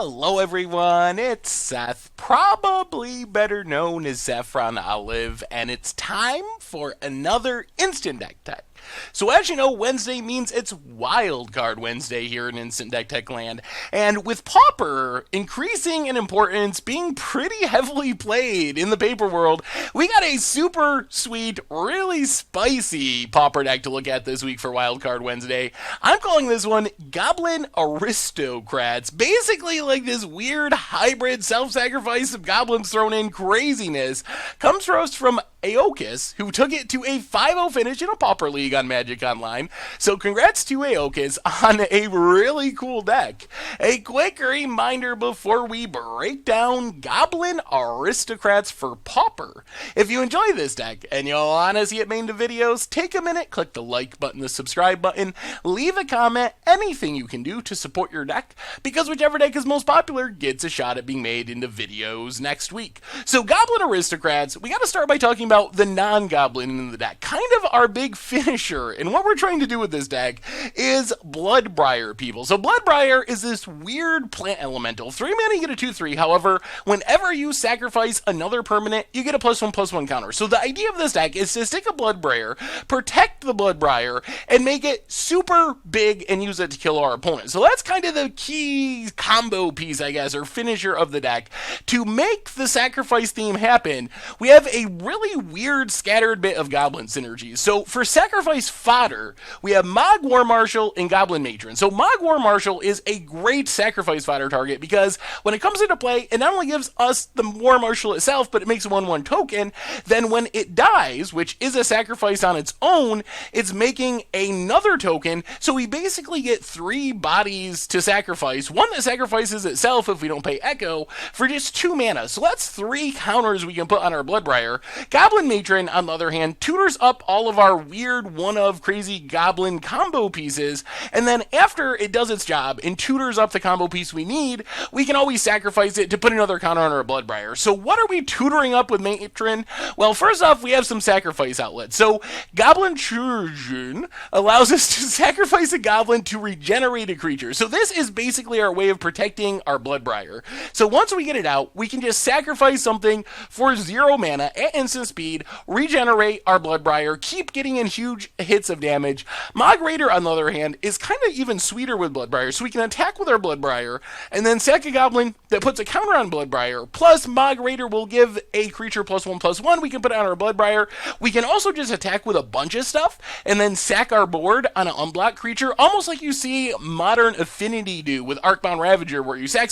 Hello everyone, it's Seth, probably better known as Saffron Olive, and it's time for another Instant Deck Tech. So as you know, Wednesday means it's Wild Card Wednesday here in Instant Deck Tech land, and with Pauper increasing in importance, being pretty heavily played in the paper world, we got a super sweet, really spicy Pauper deck to look at this week for Wild Card Wednesday. I'm calling this one Goblin Aristocrats, basically like this weird hybrid self-sacrifice of goblins thrown in craziness. Comes to us from Aeokis, who took it to a 5-0 finish in a Pauper League on Magic Online. So congrats to Aeokis on a really cool deck. A quick reminder before we break down Goblin Aristocrats for Pauper. If you enjoy this deck and you want to see it made into videos, take a minute, click the like button, the subscribe button, leave a comment, anything you can do to support your deck, because whichever deck is most popular gets a shot at being made into videos next week. So Goblin Aristocrats, we got to start by talking about the non-goblin in the deck, kind of our big finisher, and what we're trying to do with this deck is Bloodbriar, people. So Bloodbriar is this weird plant elemental. 3 mana, you get a 2/3, however, whenever you sacrifice another permanent, you get a +1/+1 counter. So the idea of this deck is to stick a Bloodbriar, protect the Bloodbriar, and make it super big and use it to kill our opponent. So that's kind of the key combo piece, I guess, or finisher of the deck. To make the sacrifice theme happen, we have a really weird scattered bit of goblin synergies. So for sacrifice fodder, we have Mog War Marshal and Goblin Matron. So Mog War Marshal is a great sacrifice fodder target because when it comes into play, it not only gives us the War Marshal itself, but it makes a 1/1 token. Then when it dies, which is a sacrifice on its own, it's making another token. So we basically get 3 bodies to sacrifice. One that sacrifices itself if we don't pay Echo for just 2 mana. So that's 3 counters we can put on our Bloodbriar. Goblin Matron, on the other hand, tutors up all of our weird one-of crazy goblin combo pieces, and then after it does its job and tutors up the combo piece we need, we can always sacrifice it to put another counter on our Bloodbriar. So what are we tutoring up with Matron? Well, first off, we have some sacrifice outlets. So Goblin Trojan allows us to sacrifice a goblin to regenerate a creature. So this is basically our way of protecting our Bloodbriar. So once we get it out, we can just sacrifice something for 0 mana at instant speed, regenerate our Bloodbriar, keep getting in huge hits of damage. Mog Raider, on the other hand, is kind of even sweeter with Bloodbriar, so we can attack with our Bloodbriar, and then sack a goblin that puts a counter on Bloodbriar, plus Mog Raider will give a creature +1/+1 we can put on our Bloodbriar. We can also just attack with a bunch of stuff, and then sack our board on an unblocked creature, almost like you see Modern Affinity do with Arcbound Ravager, where you sack,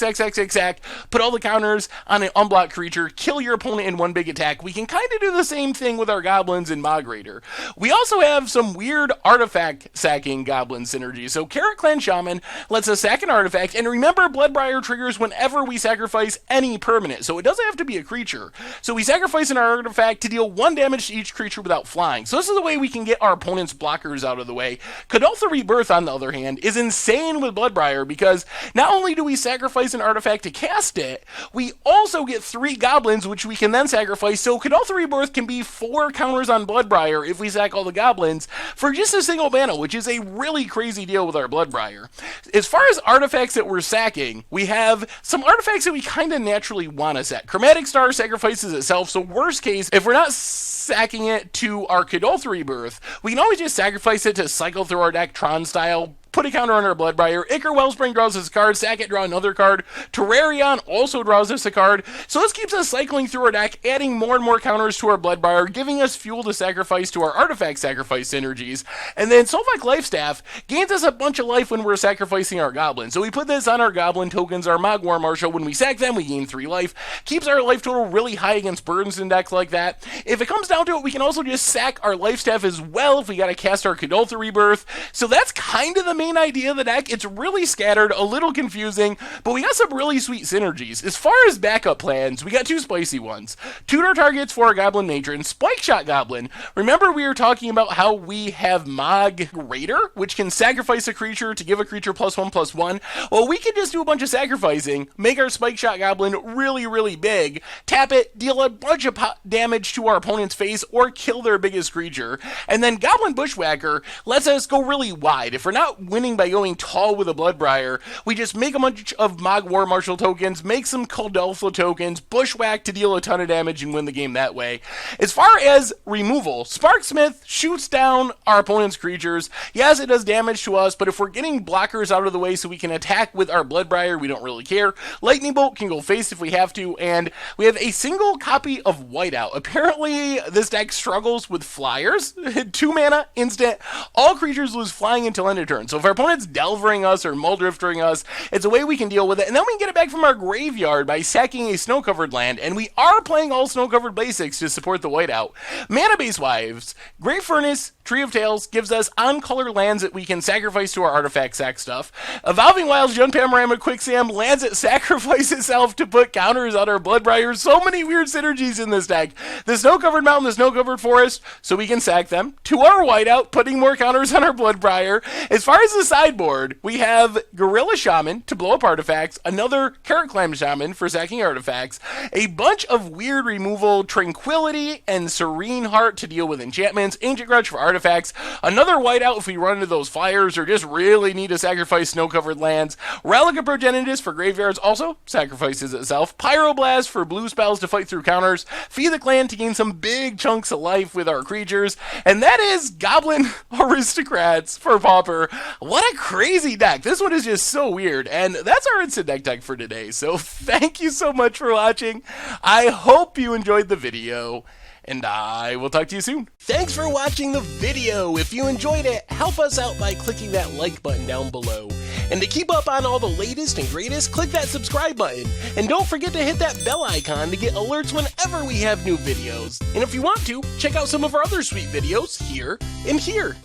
put all the counters on an unblocked creature, kill your opponent in one big attack. We can kind of do the same thing with our goblins in Mog Raider. We also have some weird artifact sacking goblin synergy. So krark-clan Shaman lets us sack an artifact, and remember, Bloodbriar triggers whenever we sacrifice any permanent, so it doesn't have to be a creature. So we sacrifice an artifact to deal 1 damage to each creature without flying. So this is the way we can get our opponent's blockers out of the way. Kadoltha Rebirth, on the other hand, is insane with Bloodbriar because not only do we sacrifice an artifact to cast it, we also get 3 goblins, which we can then sacrifice. So Kadoltha Rebirth can be 4 counters on Bloodbriar if we sack all the goblins for just a single mana, which is a really crazy deal with our Bloodbriar. As far as artifacts that we're sacking, we have some artifacts that we kind of naturally want to sack. Chromatic Star sacrifices itself, so worst case, if we're not sacking it to our Kadoltha Rebirth, we can always just sacrifice it to cycle through our deck Tron style, put a counter on our Bloodbriar. Ichor Wellspring draws us a card, sack it, draw another card. Terrarion also draws us a card. So this keeps us cycling through our deck, adding more and more counters to our Bloodbriar, giving us fuel to sacrifice to our artifact sacrifice synergies. And then Solvak Lifestaff gains us a bunch of life when we're sacrificing our goblin. So we put this on our goblin tokens, our Mog War Marshal. When we sack them, we gain 3 life. Keeps our life total really high against burdens in decks like that. If it comes down to it, we can also just sack our Lifestaff as well if we gotta cast our Kadoltha Rebirth. So that's kind of the main idea of the deck. It's really scattered, a little confusing, but we got some really sweet synergies. As far as backup plans, we got 2 spicy ones. Tutor targets for our Goblin Matron, Spike Shot Goblin. Remember we were talking about how we have Mog Raider, which can sacrifice a creature to give a creature +1/+1? Well, we can just do a bunch of sacrificing, make our Spike Shot Goblin really, really big, tap it, deal a bunch of damage to our opponent's face, or kill their biggest creature. And then Goblin Bushwhacker lets us go really wide. If we're not winning winning by going tall with a Bloodbriar. We just make a bunch of Mog War Marshal tokens, make some Kuldalfa tokens, bushwhack to deal a ton of damage and win the game that way. As far as removal, Sparksmith shoots down our opponent's creatures. Yes, it does damage to us, but if we're getting blockers out of the way so we can attack with our Bloodbriar, we don't really care. Lightning Bolt can go face if we have to, and we have a single copy of Whiteout. Apparently, this deck struggles with flyers. 2 mana, instant. All creatures lose flying until end of turn. So if our opponent's Delvering us or Muldriftering us, it's a way we can deal with it. And then we can get it back from our graveyard by sacking a snow-covered land, and we are playing all snow-covered basics to support the Whiteout. Mana-based Wives, Great Furnace, Tree of Tales gives us on-color lands that we can sacrifice to our artifact sack stuff. Evolving Wilds, Jund Panorama, Quicksand, lands that sacrifice itself to put counters on our Bloodbriar. So many weird synergies in this deck. The Snow-Covered Mountain, the Snow-Covered Forest, so we can sack them. To our Whiteout, putting more counters on our Bloodbriar. As far as the sideboard, we have Gorilla Shaman to blow up artifacts, another krark-clan Shaman for sacking artifacts, a bunch of weird removal, Tranquility and Serene Heart to deal with enchantments, Ancient Grudge for artifacts, another Whiteout if we run into those flyers or just really need to sacrifice snow-covered lands, Relic of Progenitus for graveyards also sacrifices itself, Pyroblast for blue spells to fight through counters, Feed the Clan to gain some big chunks of life with our creatures, and that is Goblin Aristocrats for Pauper. What a crazy deck. This one is just so weird, and that's our instant deck for today. So thank you so much for watching. I hope you enjoyed the video, and I will talk to you soon. Thanks for watching the video. If you enjoyed it, help us out by clicking that like button down below. And to keep up on all the latest and greatest, click that subscribe button. And don't forget to hit that bell icon to get alerts whenever we have new videos. And if you want to, check out some of our other sweet videos here and here.